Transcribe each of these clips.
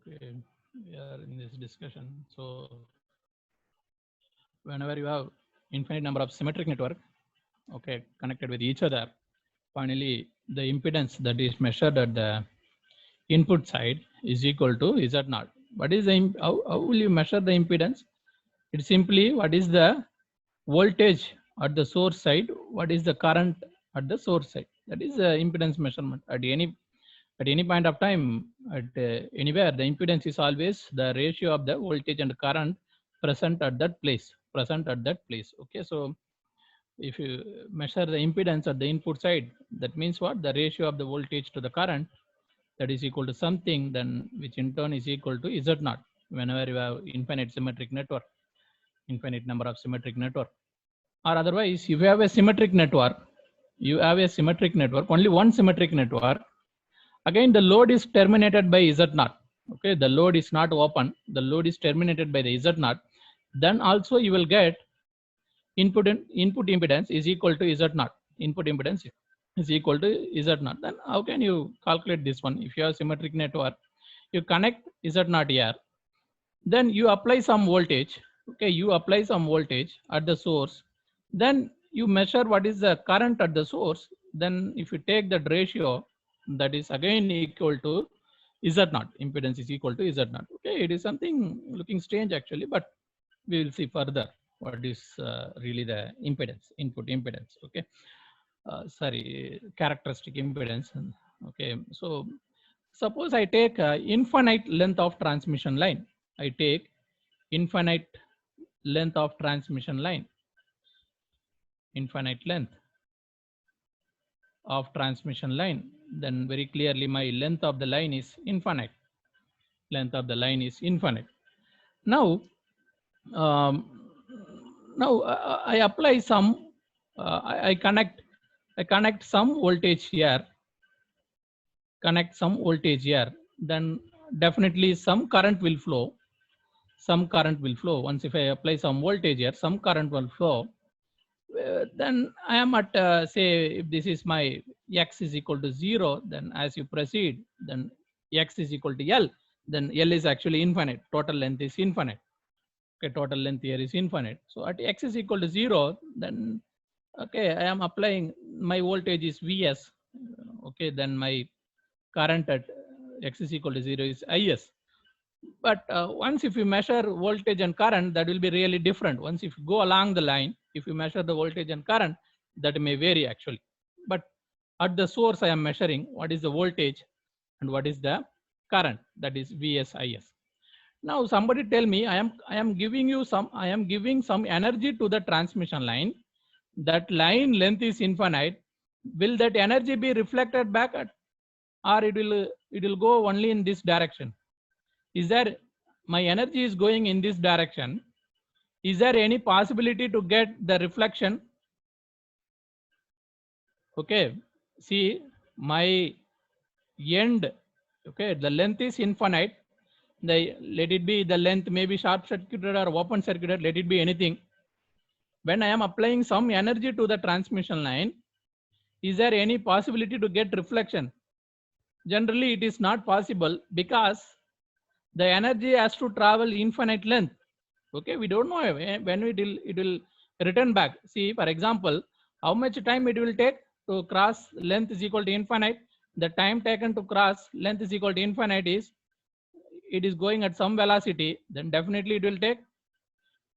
Okay, we are in this discussion. So whenever you have infinite number of symmetric network, okay, connected with each other, finally the impedance that is measured at the input side is equal to Z naught. What is the how will you measure the impedance? It's simply what is the voltage at the source side, what is the current at the source side. That is the impedance measurement at any point of time at anywhere. The impedance is always the ratio of the voltage and current present at that place. Okay, so if you measure the impedance at the input side, that means what? The ratio of the voltage to the current, that is equal to something, then which in turn is equal to Z naught. Whenever you have infinite symmetric network, infinite number of symmetric network, or otherwise if you have a symmetric network, only one symmetric network, again the load is terminated by Z naught. Okay, the load is not open, the load is terminated by the Z naught. Then also you will get input impedance is equal to Z naught. Input impedance is equal to Z naught. Then how can you calculate this one? If you have symmetric network, you connect Z naught here, then you apply some voltage. Okay, you apply some voltage at the source, then you measure what is the current at the source. Then if you take that ratio, that is again equal to Z naught. Impedance is equal to Z naught. Okay, it is something looking strange actually, but we will see further what is really the impedance, input impedance. Okay, sorry, characteristic impedance. Okay, so suppose I take infinite length of transmission line. I take infinite length of transmission line, infinite length of transmission line, then very clearly my length of the line is infinite. Length of the line is infinite. Now, um, I apply some, I connect some voltage here, then definitely some current will flow. Once if I apply some voltage here, some current will flow. Then I am at say if this is my x is equal to 0, then as you proceed, then x is equal to L, then L is actually infinite, total length is infinite. Okay, total length here is infinite. So at x is equal to 0, then okay, I am applying, my voltage is Vs. Okay, then my current at x is equal to 0 is Is. But once if you measure voltage and current, that will be really different. Once if you go along the line, if you measure the voltage and current, that may vary actually. But at the source I am measuring what is the voltage and what is the current, that is Vs Is. Now somebody tell me I am giving some energy to the transmission line. That line length is infinite. Will that energy be reflected back at, or it will go only in this direction? Is there, my energy is going in this direction, is there any possibility to get the reflection? Okay, see my end, okay, the length is infinite, let it be, the length may be short circuited or open circuited, let it be anything. When I am applying some energy to the transmission line, is there any possibility to get reflection? Generally it is not possible, because the energy has to travel infinite length. Okay, we don't know when it will return back. See, for example, how much time it will take to cross length is equal to infinite. The time taken to cross length is equal to infinite is, it is going at some velocity, then definitely it will take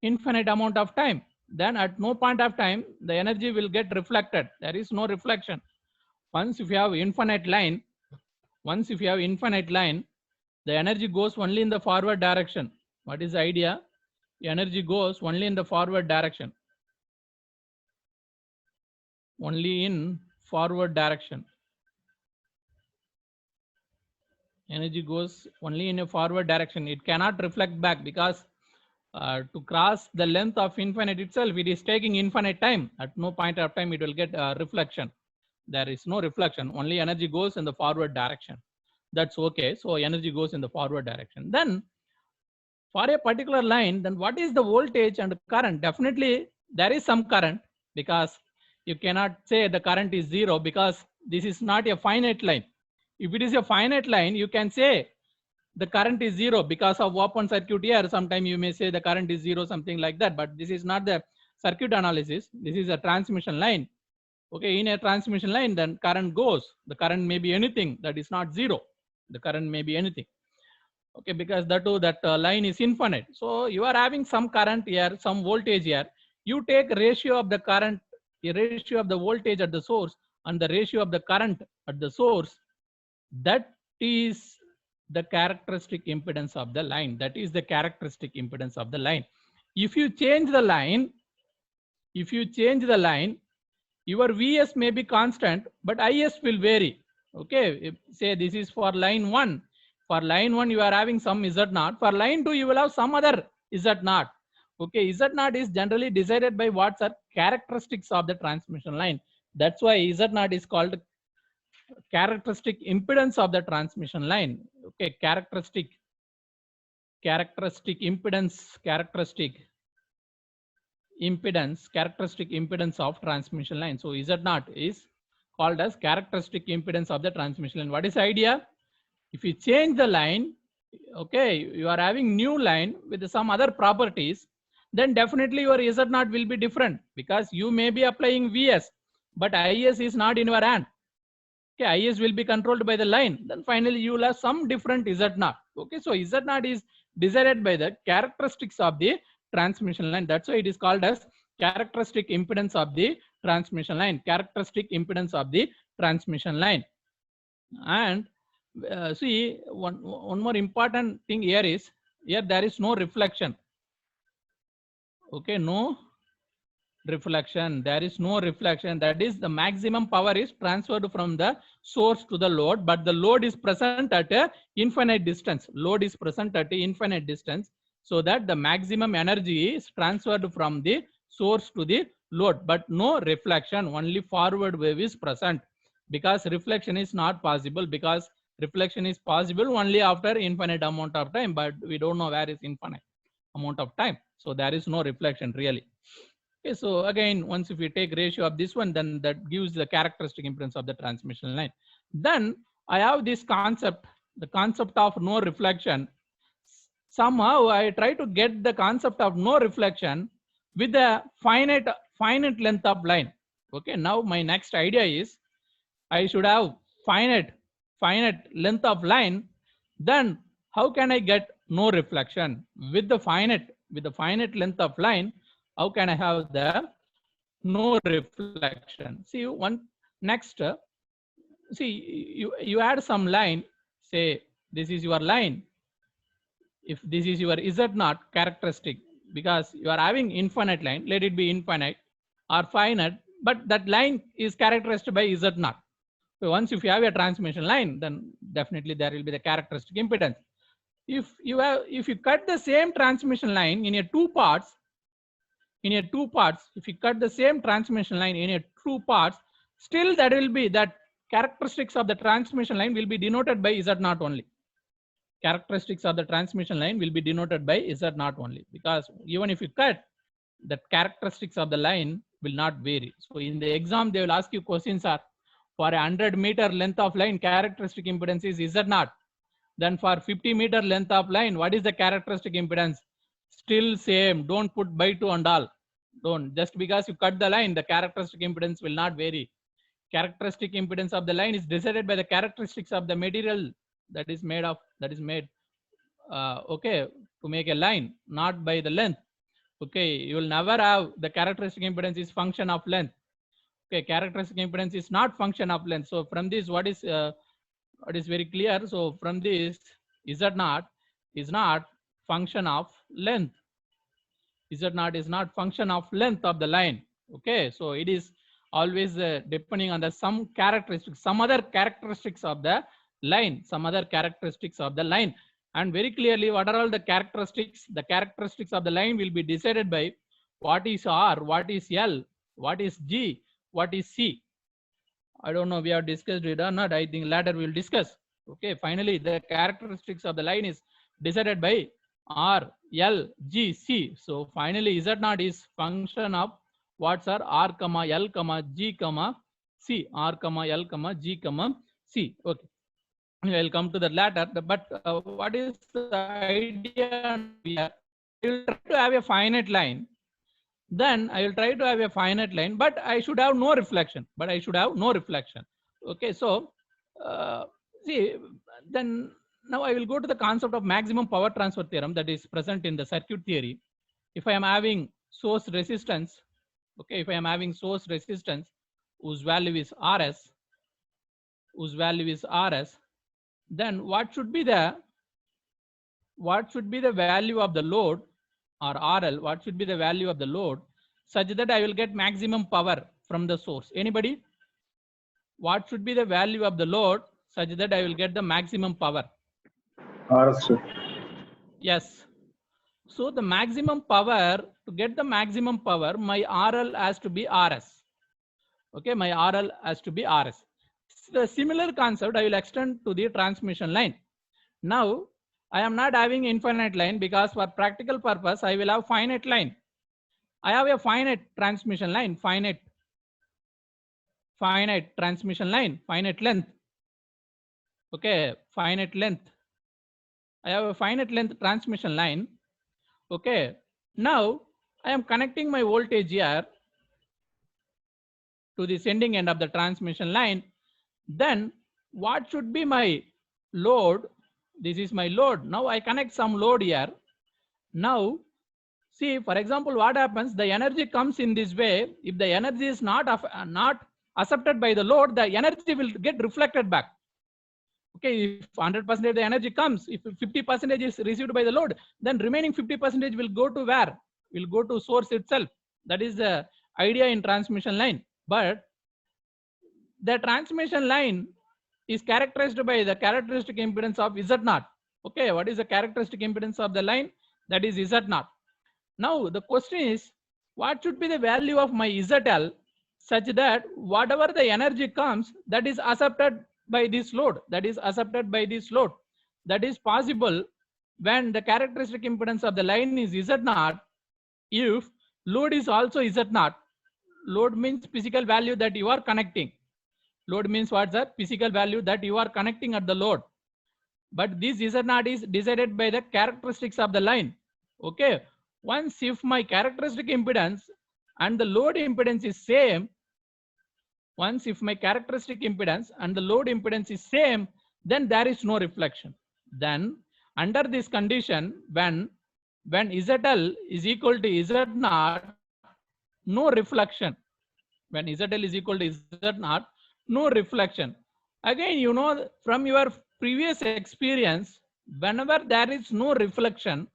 infinite amount of time. Then at no point of time the energy will get reflected. There is no reflection. Once if you have infinite line, the energy goes only in the forward direction. What is the idea? The energy goes only in the forward direction. Only in forward direction. Energy goes only in a forward direction. It cannot reflect back, because to cross the length of infinite itself, it is taking infinite time. At no point of time it will get reflection. There is no reflection. Only energy goes in the forward direction. That's okay. So energy goes in the forward direction. Then for a particular line, then what is the voltage and current? Definitely there is some current, because you cannot say the current is 0, because this is not a finite line. If it is a finite line, you can say the current is zero because of open circuit here. Sometimes you may say the current is zero, something like that, but this is not the circuit analysis. This is a transmission line. Okay, in a transmission line, then current goes. The current may be anything, that is not zero. The current may be anything. Okay, because that line is infinite. So you are having some current here, some voltage here. You take ratio of the current, the ratio of the voltage at the source, and the ratio of the current at the source. That is the characteristic impedance of the line. That is the characteristic impedance of the line. If you change the line, your Vs may be constant, but Is will vary. Okay, if, say this is for line 1. For line 1, you are having some Z0. For line 2, you will have some other Z0. Okay, Z0 is generally decided by what are characteristics of the transmission line. That's why Z0 is called characteristic impedance of the transmission line. Okay, characteristic impedance, characteristic impedance of transmission line. So Z0 is called as characteristic impedance of the transmission line. What is the idea? If you change the line, okay, you are having new line with some other properties, then definitely your Z0 will be different, because you may be applying Vs, but Is is not in your hand. Okay, Is will be controlled by the line. Then finally you will have some different Z0. Okay, so Z0 is decided by the characteristics of the transmission line. That's why it is called as characteristic impedance of the transmission line. Characteristic impedance of the transmission line. And see, one more important thing here is, here there is no reflection. Okay, no reflection. There is no reflection. That is, the maximum power is transferred from the source to the load, but the load is present at a infinite distance. Load is present at a infinite distance, so that the maximum energy is transferred from the source to the load, but no reflection. Only forward wave is present, because reflection is not possible, because reflection is possible only after infinite amount of time, but we don't know where is infinite amount of time. So there is no reflection really. Okay, so again, once if we take ratio of this one, then that gives the characteristic impedance of the transmission line. Then I have this concept, the concept of no reflection. Somehow I try to get the concept of no reflection with a finite length of line. Okay, now my next idea is, I should have finite length of line. Then how can I get no reflection with the finite length of line? How can I have the no reflection? See, next, see, you add some line, say this is your line. If this is your Z0 characteristic, because you are having infinite line, let it be infinite or finite, but that line is characterized by Z0. So once if you have a transmission line, then definitely there will be the characteristic impedance. If you cut the same transmission line in a two parts, if you cut the same transmission line in a two parts, still that will be that characteristics of the transmission line will be denoted by Z0 only. Characteristics of the transmission line will be denoted by Z0 only, because even if you cut, the characteristics of the line will not vary. So in the exam, they will ask you questions are, for a 100-meter length of line, characteristic impedance is Z0. Then for 50-meter length of line, what is the characteristic impedance? Still same. Don't put by 2 and all. Don't. Just because you cut the line, the characteristic impedance will not vary. Characteristic impedance of the line is decided by the characteristics of the material that is made of, okay, to make a line, not by the length. Okay, you will never have the characteristic impedance is function of length. Okay, characteristic impedance is not function of length. So from this, what is very clear? So from this, Z0 is not function of length. Z0 is not function of length of the line. Okay, so it is always depending on the some characteristics, some other characteristics of the line, and very clearly, what are all the characteristics? The characteristics of the line will be decided by what is R, what is L, what is G, what is C. I don't know we have discussed it or not. I think later we will discuss. Okay, finally, the characteristics of the line is decided by R, L, G, C. So finally, Z0 is function of what's are R, L, G, C. R, L, G, C. Okay. I'll come to that later. But what is the idea here? I will try to have a finite line. Then I will try to have a finite line, but I should have no reflection. Okay, so see, then now I will go to the concept of maximum power transfer theorem that is present in the circuit theory. If I am having source resistance, okay, if I am having source resistance whose value is Rs, then what should be the value of the load, or RL, what should be the value of the load such that I will get maximum power from the source? Anybody? What should be the value of the load such that I will get the maximum power? RS. Yes. So the maximum power, to get the maximum power, my RL has to be RS. Okay, my RL has to be RS. The similar concept I will extend to the transmission line. Now I am not having infinite line because for practical purpose I will have finite line. I have a finite transmission line, finite transmission line, finite length. Okay, finite length. I have a finite length transmission line. Okay, now I am connecting my voltage here to the sending end of the transmission line. Then what should be my load? This is my load. Now I connect some load here. Now see, for example, what happens? The energy comes in this way. If the energy is not accepted by the load, the energy will get reflected back. Okay, if 100% the energy comes, if 50% is received by the load, then remaining 50% will go to where? Will go to source itself. That is the idea in transmission line. But the transmission line is characterized by the characteristic impedance of Z0. Okay, what is the characteristic impedance of the line? That is Z0. Now the question is, what should be the value of my ZL such that whatever the energy comes, that is accepted by this load, that is possible when the characteristic impedance of the line is Z0, if load is also Z0. Load means physical value that you are connecting. Load means what's the physical value that you are connecting at the load. But this Z0 is decided by the characteristics of the line. Okay, once if my characteristic impedance and the load impedance is same, then there is no reflection. Then under this condition, when ZL is equal to Z0, no reflection. When ZL is equal to Z0, no reflection. Again, you know from your previous experience, whenever there is no reflection,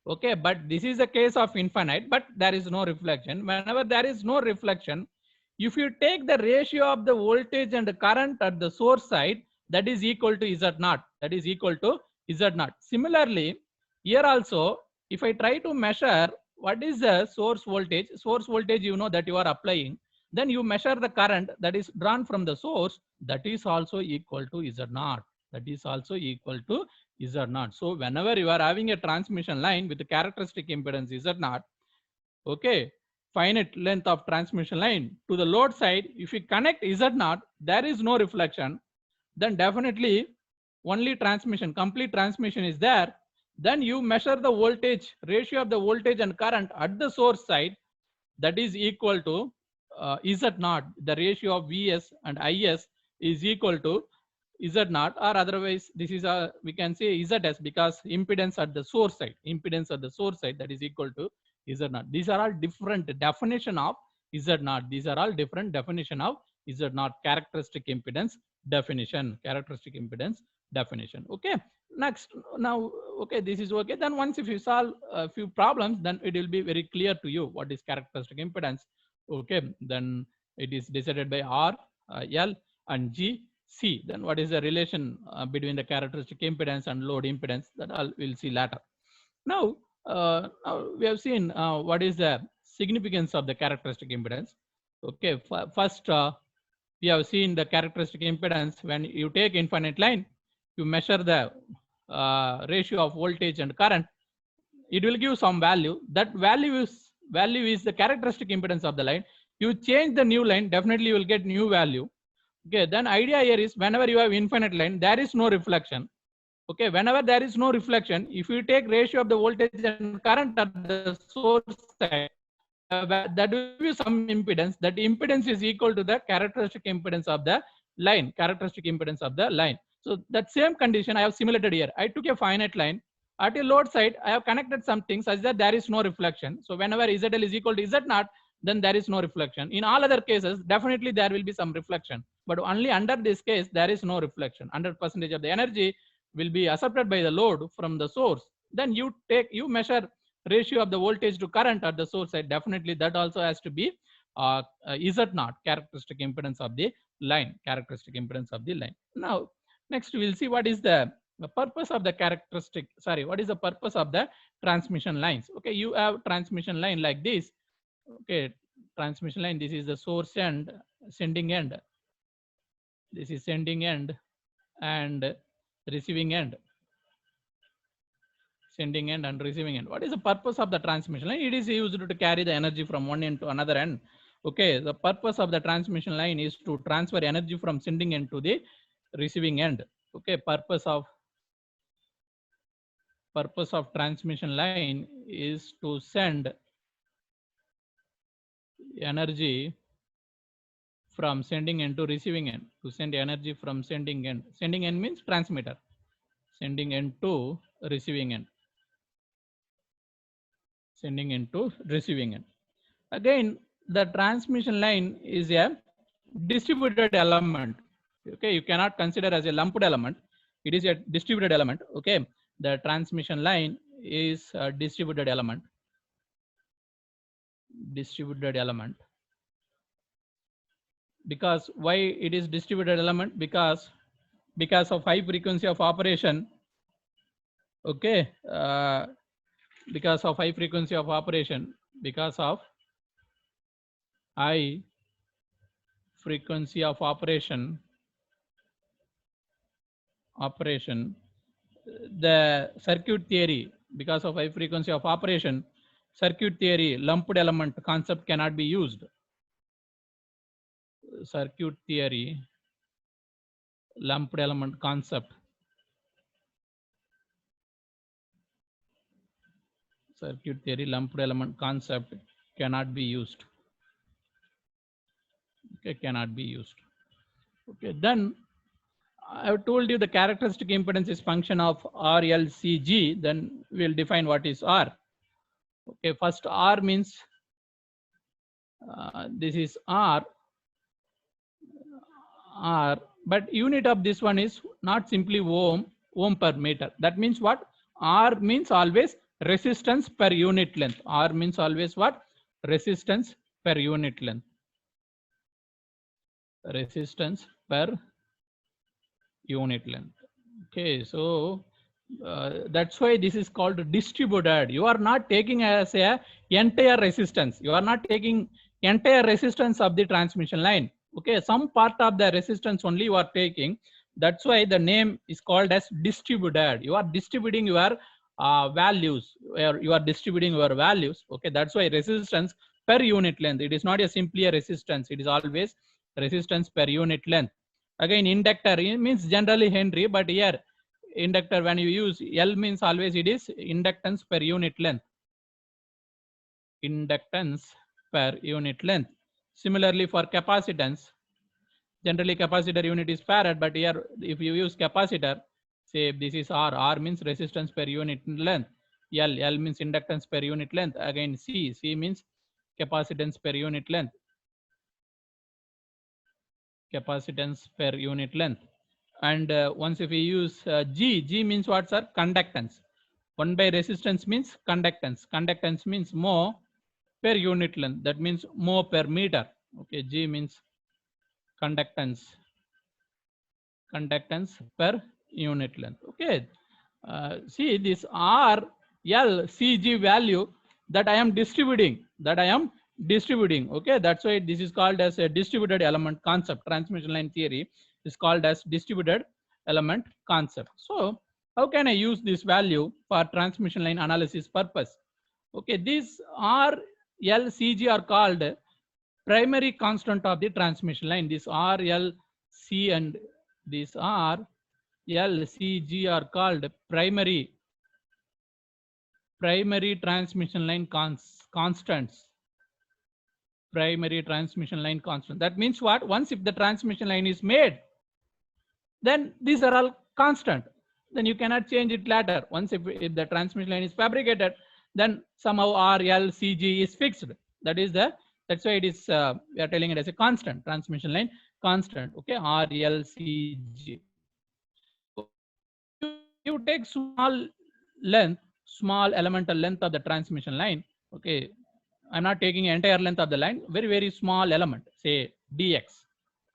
okay, but this is a case of infinite, but there is no reflection. Whenever there is no reflection, if you take the ratio of the voltage and the current at the source side, that is equal to Z0. Similarly, here also, if I try to measure what is the source voltage, you know that you are applying, then you measure the current that is drawn from the source, that is also equal to Z0. So whenever you are having a transmission line with the characteristic impedance Z0, okay, finite length of transmission line to the load side, if you connect Z0, there is no reflection, then definitely only transmission, complete transmission is there. Then you measure the voltage, ratio of the voltage and current at the source side, that is equal to Z0. The ratio of Vs and Is is equal to Z0, or otherwise this is we can say Zs, because impedance at the source side, that is equal to Z0. These are all different definition of Z0. Characteristic impedance definition. Okay, next, now, okay, this is okay. Then once if you solve a few problems, then it will be very clear to you what is characteristic impedance. Okay, then it is decided by R, L and G, C. Then what is the relation between the characteristic impedance and load impedance? That all we'll see later. Now we have seen what is the significance of the characteristic impedance. Okay, first we have seen the characteristic impedance. When you take infinite line, you measure the ratio of voltage and current, it will give some value. That value is the characteristic impedance of the line. You change the new line, definitely you will get new value. Okay, then idea here is whenever you have infinite line, there is no reflection. Okay, whenever there is no reflection, if you take ratio of the voltage and current at the source side, that will give you some impedance. That impedance is equal to the characteristic impedance of the line, characteristic impedance of the line. So that same condition I have simulated here. I took a finite line. At a load side, I have connected something such that there is no reflection. So whenever ZL is equal to Z0, then there is no reflection. In all other cases, definitely there will be some reflection. But only under this case, there is no reflection. 100% of the energy will be accepted by the load from the source. Then you measure ratio of the voltage to current at the source side. Definitely that also has to be Z0, characteristic impedance of the line, characteristic impedance of the line. Now, next we'll see what is the purpose of the what is the purpose of the transmission lines. Okay, you have transmission line like this. Okay, transmission line, this is the source end, sending end. This is sending end and receiving end. Sending end and receiving end. What is the purpose of the transmission line? It is used to carry the energy from one end to another end. Okay, the purpose of the transmission line is to transfer energy from sending end to the receiving end. Okay, purpose of transmission line is to send energy from sending end to receiving end. To send energy from sending end. Sending end means transmitter. Sending end to receiving end. Sending end to receiving end. Again, the transmission line is a distributed element. Okay, you cannot consider as a lumped element. It is a distributed element. Okay, the transmission line is a distributed element. Distributed element. Because why it is distributed element? Because of high frequency of operation. Okay, because of high frequency of operation. Because of high frequency of operation, the circuit theory, because of high frequency of operation, circuit theory, lumped element concept cannot be used. Circuit theory, lumped element concept. Circuit theory, lumped element concept cannot be used. Okay, cannot be used. Okay, then I have told you the characteristic impedance is function of RLCG. Then we'll define what is R. Okay, first R means this is R, but unit of this one is not simply ohm per meter. That means what? R means always resistance per unit length. R means always what? Resistance per unit length. Resistance per unit length. Okay, so that's why this is called distributed. You are not taking as a entire resistance. You are not taking entire resistance of the transmission line. Okay, some part of the resistance only you are taking. That's why the name is called as distributed. You are distributing your values. You are distributing your values. Okay, that's why resistance per unit length. It is not a simply a resistance. It is always resistance per unit length. Again, inductor means generally Henry, but here inductor, when you use L means always it is inductance per unit length. Inductance per unit length. Similarly for capacitance, generally capacitor unit is farad, but here if you use capacitor, say this is R means resistance per unit length. L means inductance per unit length. Again C means capacitance per unit length. Capacitance per unit length. And once if we use G means what, sir? Conductance. 1 by resistance means conductance. Conductance means mho per unit length. That means mho per meter. Okay, G means conductance. Conductance per unit length. Okay. See this R, L, C, G value that I am distributing. Okay, that's why this is called as a distributed element concept. Transmission line theory is called as distributed element concept. So how can I use this value for transmission line analysis purpose? Okay, these R, L, C, G are called primary constant of the transmission line. This R, L, C and this R, L, C, G are called primary transmission line constants. Primary transmission line constant. That means what? Once if the transmission line is made, then these are all constant. Then you cannot change it later. Once if the transmission line is fabricated, then somehow R, L, C, G is fixed. That's why it is we are telling it as a constant transmission line constant. Okay, R, L, C, G. You take small elemental length of the transmission line. Okay, I'm not taking entire length of the line, very small element, say dx.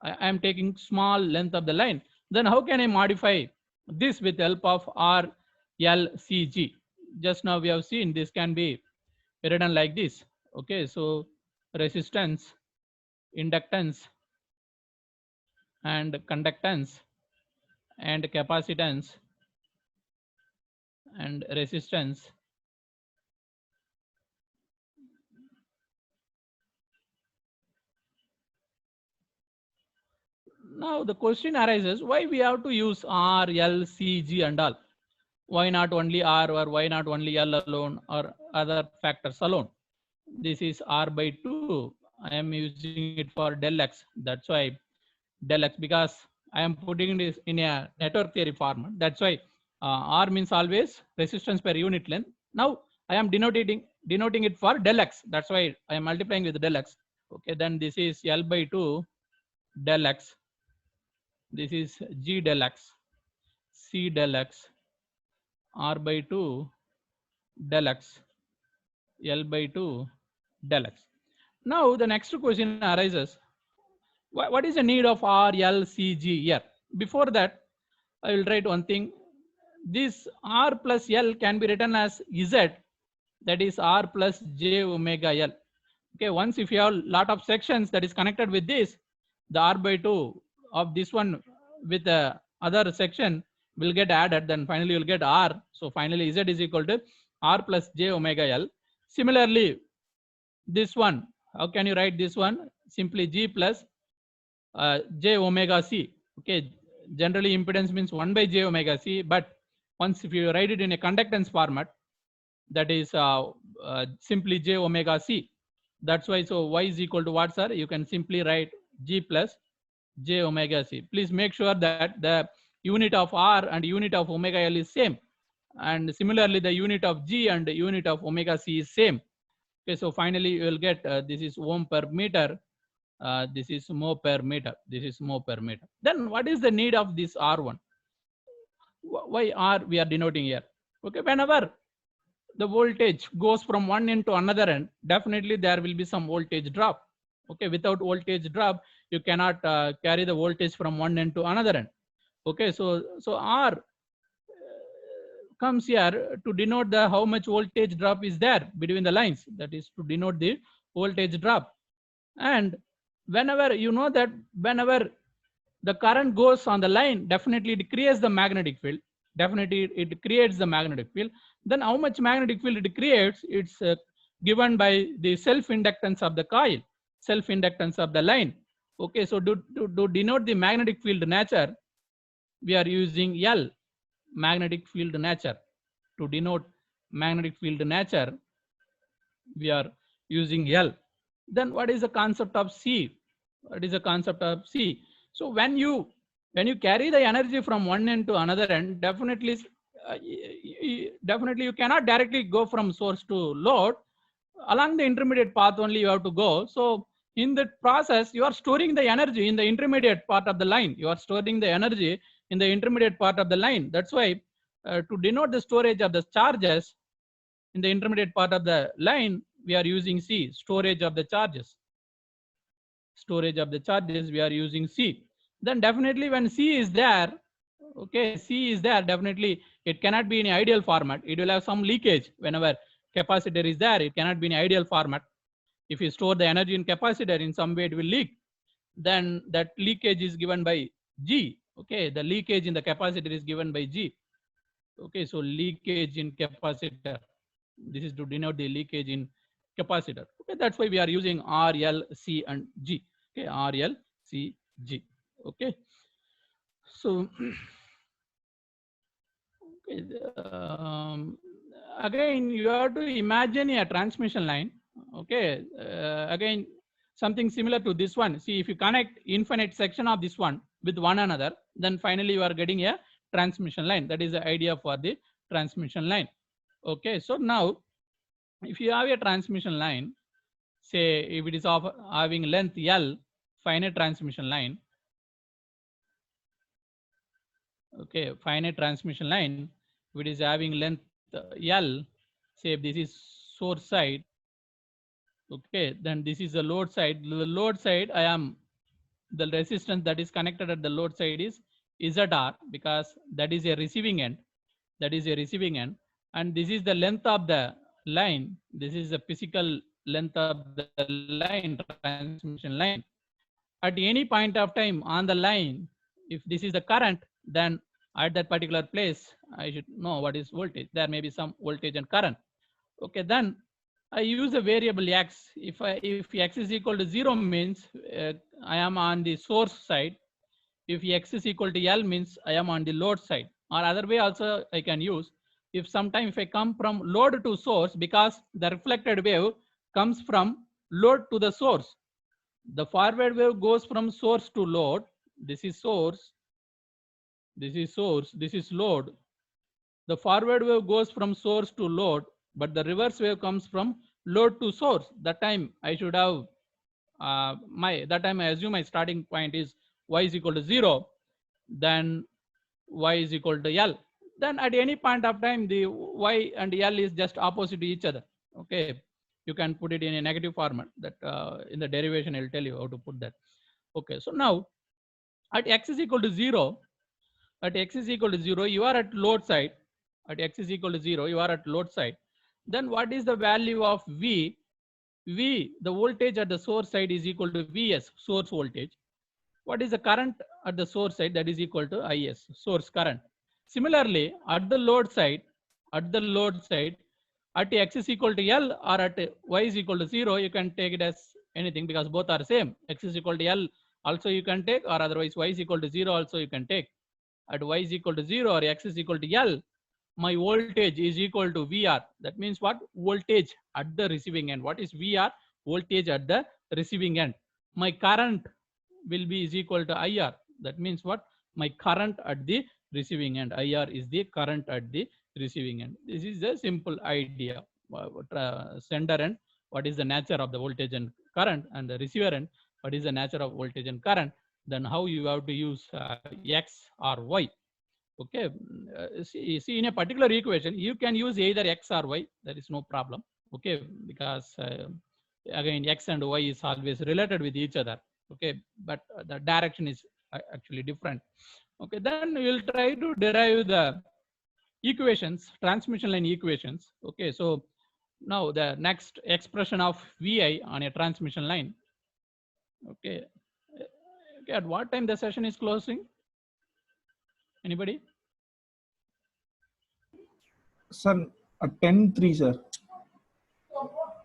I am taking small length of the line. Then how can I modify this with the help of R, L, C, G? Just now we have seen this can be written like this. Okay, so resistance, inductance, and conductance, and capacitance, and resistance, now the question arises, why we have to use R, L, C, G and all? Why not only R, or why not only L alone, or other factors alone? This is R by 2. I am using it for del X. That's why del X, because I am putting this in a network theory format. That's why R means always resistance per unit length. Now I am denoting it for del X. That's why I am multiplying with del X. Okay, then this is L by 2 del X. This is G del X, C del X, R by 2 del X, L by 2 del X. Now the next question arises, what is the need of R, L, C, G here? Before that, I will write one thing. This R plus L can be written as Z, that is R plus J omega L. Okay, once if you have a lot of sections that is connected with this, the R by 2 of this one with the other section will get added, then finally you'll get R. So finally Z is equal to R plus J omega L. Similarly, this one, how can you write this one? Simply G plus J omega C. Okay, generally impedance means 1 by J omega C, but once if you write it in a conductance format, that is simply J omega C. That's why, so Y is equal to what, sir? You can simply write G plus J omega C. Please make sure that the unit of R and unit of omega L is same. And similarly, the unit of G and the unit of omega C is same. Okay, so finally you will get this is ohm per meter. This is mho per meter. This is mho per meter. Then what is the need of this R1? Why R we are denoting here? Okay, whenever the voltage goes from one end to another end, definitely there will be some voltage drop. Okay, without voltage drop, you cannot carry the voltage from one end to another end. Okay, so R comes here to denote the how much voltage drop is there between the lines. That is to denote the voltage drop. And whenever you know that whenever the current goes on the line, definitely it creates the magnetic field. Definitely it creates the magnetic field. Then how much magnetic field it creates, it's given by the self-inductance of the coil, self-inductance of the line. Okay, so to denote the magnetic field nature, we are using L, magnetic field nature. To denote magnetic field nature, we are using L. Then what is the concept of C? What is the concept of C? So when you carry the energy from one end to another end, definitely you cannot directly go from source to load. Along the intermediate path only you have to go. So in that process, you are storing the energy in the intermediate part of the line. You are storing the energy in the intermediate part of the line. That's why to denote the storage of the charges in the intermediate part of the line, we are using C, storage of the charges. Storage of the charges, we are using C. Then definitely when C is there, okay, C is there, definitely it cannot be in ideal format. It will have some leakage. Whenever capacitor is there, it cannot be in ideal format. If you store the energy in capacitor, in some way it will leak. Then that leakage is given by G. Okay, the leakage in the capacitor is given by G. Okay, so leakage in capacitor. This is to denote the leakage in capacitor. Okay, that's why we are using R, L, C, and G. Okay, R, L, C, G. Okay, so okay, again you have to imagine a transmission line. Okay, again something similar to this one. See, if you connect infinite section of this one with one another, then finally you are getting a transmission line. That is the idea for the transmission line. Okay, so now if you have a transmission line, say if it is of having length L, finite transmission line. Okay, finite transmission line, if it is having length L, say if this is source side. Okay, then this is the load side. The load side, I am the resistance that is connected at the load side is ZR, because that is a receiving end. That is a receiving end, and this is the length of the line. This is the physical length of the line, transmission line. At any point of time on the line, if this is the current, then at that particular place I should know what is voltage. There may be some voltage and current. Okay, then I use a variable x. If x is equal to 0 means I am on the source side. If x is equal to L means I am on the load side. Or other way also I can use, if sometime if I come from load to source, because the reflected wave comes from load to the source. The forward wave goes from source to load. This is source. This is source. This is load. The forward wave goes from source to load, but the reverse wave comes from load to source. That time I should have that time I assume my starting point is y is equal to 0. Then y is equal to L. Then at any point of time, the y and L is just opposite to each other. Okay, you can put it in a negative format. That in the derivation I'll tell you how to put that. Okay, so now at x is equal to 0, at x is equal to 0, you are at load side. At x is equal to 0, you are at load side. Then what is the value of V? V, the voltage at the source side is equal to Vs, source voltage. What is the current at the source side? That is equal to Is, source current. Similarly, at the load side, at x is equal to L or at y is equal to 0, you can take it as anything because both are same. X is equal to L also you can take, or otherwise y is equal to 0 also you can take. At y is equal to 0 or x is equal to L, my voltage is equal to VR. That means what? Voltage at the receiving end. What is VR? Voltage at the receiving end. My current will be is equal to IR. That means what? My current at the receiving end. IR is the current at the receiving end. This is a simple idea. Sender end, what is the nature of the voltage and current, and the receiver end, what is the nature of voltage and current. Then how you have to use X or Y. Okay, see in a particular equation you can use either X or Y. There is no problem. Okay, because again X and Y is always related with each other. Okay, but the direction is actually different. Okay, then we will try to derive the equations, transmission line equations. Okay, so now the next expression of VI on a transmission line. Okay, okay, at what time the session is closing? Anybody? Sir, 10:03, sir.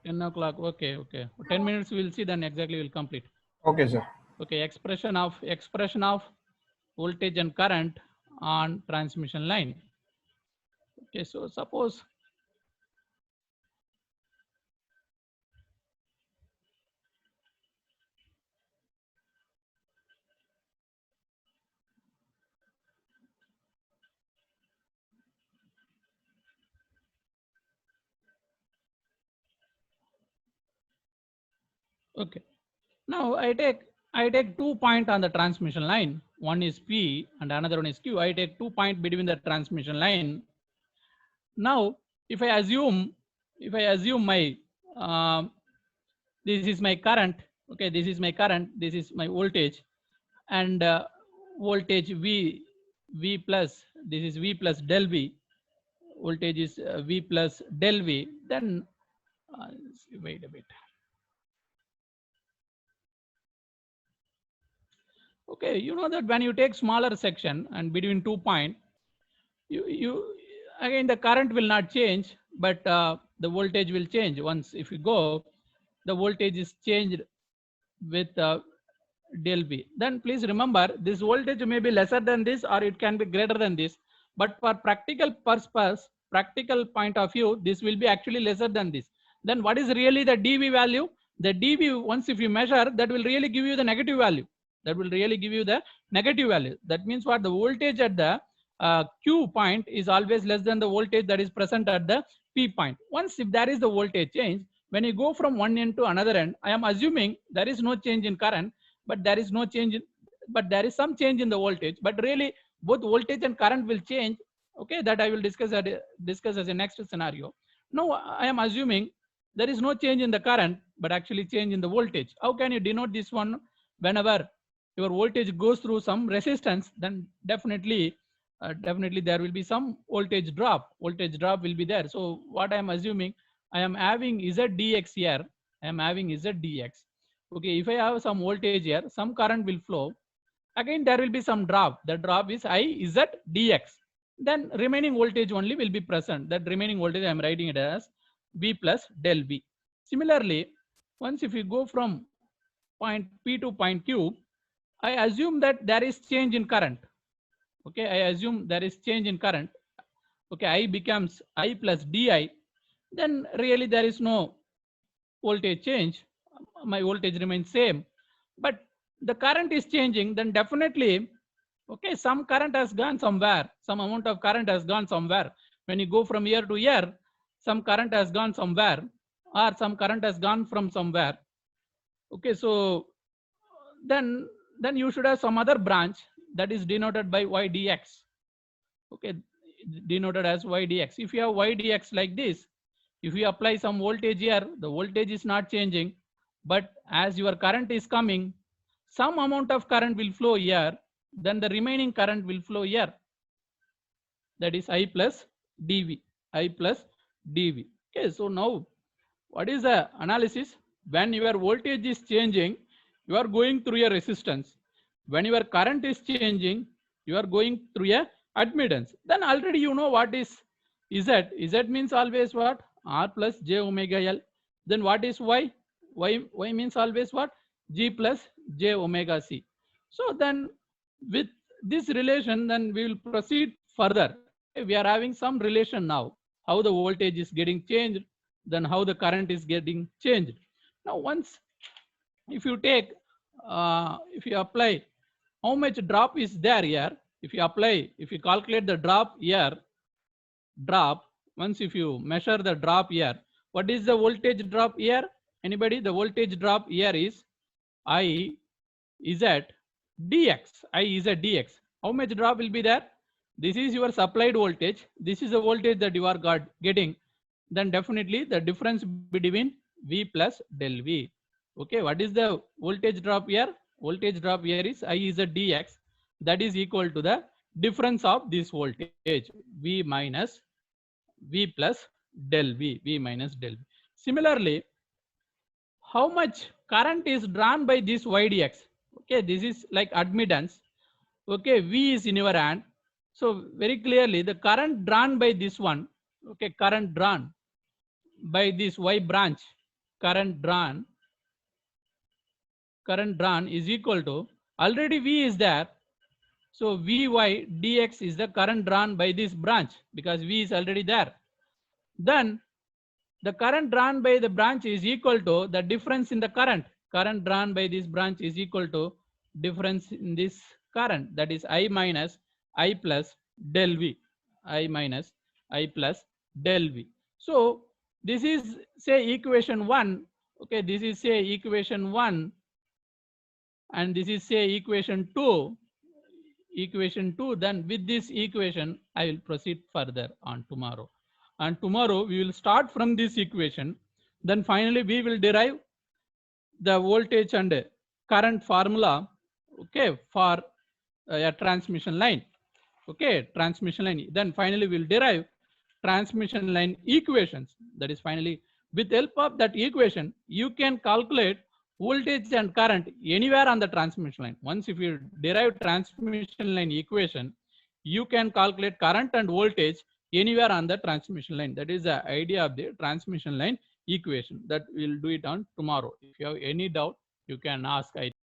10 o'clock. Okay, okay. 10 minutes we'll see, then exactly we'll complete. Okay, sir. Okay, expression of voltage and current on transmission line. Okay, so suppose okay. Now I take 2 points on the transmission line. One is P and another one is Q. I take 2 points between the transmission line. Now, if I assume my this is my current. Okay, this is my current. This is my voltage, and voltage V plus. This is V plus del V. Voltage is V plus del V. Then wait a bit. Okay, you know that when you take smaller section and between 2 points, you again the current will not change, but the voltage will change. Once if you go, the voltage is changed with del V. Then please remember, this voltage may be lesser than this or it can be greater than this. But for practical purpose, practical point of view, this will be actually lesser than this. Then what is really the dV value? The dV, once if you measure, that will really give you the negative value. That will really give you the negative value. That means what? The voltage at the Q point is always less than the voltage that is present at the P point. Once if there is the voltage change, when you go from one end to another end, I am assuming there is no change in current, but there is no change in, but there is some change in the voltage, but really both voltage and current will change. Okay, that I will discuss as a next scenario. Now I am assuming there is no change in the current, but actually change in the voltage. How can you denote this one? Whenever your voltage goes through some resistance, then definitely there will be some voltage drop. Voltage drop will be there. So what I am assuming, I am having Z dx here. I am having Z dx. Okay, if I have some voltage here, some current will flow. Again, there will be some drop. The drop is I Z dx. Then remaining voltage only will be present. That remaining voltage I am writing it as V plus del V. Similarly, once if you go from point P to point Q, I assume that there is change in current. Okay, I assume there is change in current. Okay, I becomes I plus di. Then really there is no voltage change. My voltage remains same, but the current is changing. Then definitely, okay, some current has gone somewhere. Some amount of current has gone somewhere. When you go from here to here, some current has gone somewhere, or some current has gone from somewhere. Okay, so then you should have some other branch that is denoted by y dx. Okay, denoted as y dx. If you have y dx like this, if you apply some voltage here, the voltage is not changing, but as your current is coming, some amount of current will flow here, then the remaining current will flow here. That is I plus dV. I plus dV. Okay, so now what is the analysis? When your voltage is changing, you are going through a resistance. When your current is changing, you are going through a admittance. Then already you know what is Z. Z means always what? R plus J omega L. Then what is Y? Y means always what? G plus J omega C. So then with this relation, then we will proceed further. We are having some relation now. How the voltage is getting changed, then how the current is getting changed. Now once if you take, if you apply how much drop is there here, if you calculate the drop here, once if you measure the drop here, what is the voltage drop here? Anybody? The voltage drop here is I Z dx. I Z dx. How much drop will be there? This is your supplied voltage. This is the voltage that you are getting. Then definitely the difference between V plus del V. Okay, what is the voltage drop here? Voltage drop here is I Z dx. That is equal to the difference of this voltage, V minus V plus del V. V minus del V. Similarly, how much current is drawn by this Y dx? Okay, this is like admittance. Okay, V is in your hand. So very clearly the current drawn by this one, okay, current drawn by this Y branch, current drawn is equal to, already V is there. So Vy dx is the current drawn by this branch because V is already there. Then the current drawn by the branch is equal to the difference in the current. Current drawn by this branch is equal to difference in this current, that is I minus I plus del V. I minus I plus del V. So this is say equation 1. Okay, this is say equation 1 and this is say equation 2. Equation 2. Then with this equation I will proceed further on tomorrow. And tomorrow we will start from this equation. Then finally we will derive the voltage and current formula, okay, for a transmission line. Okay, transmission line. Then finally we will derive transmission line equations. That is finally with help of that equation you can calculate voltage and current anywhere on the transmission line. Once if you derive transmission line equation, you can calculate current and voltage anywhere on the transmission line. That is the idea of the transmission line equation. That we'll do it on tomorrow. If you have any doubt, you can ask. I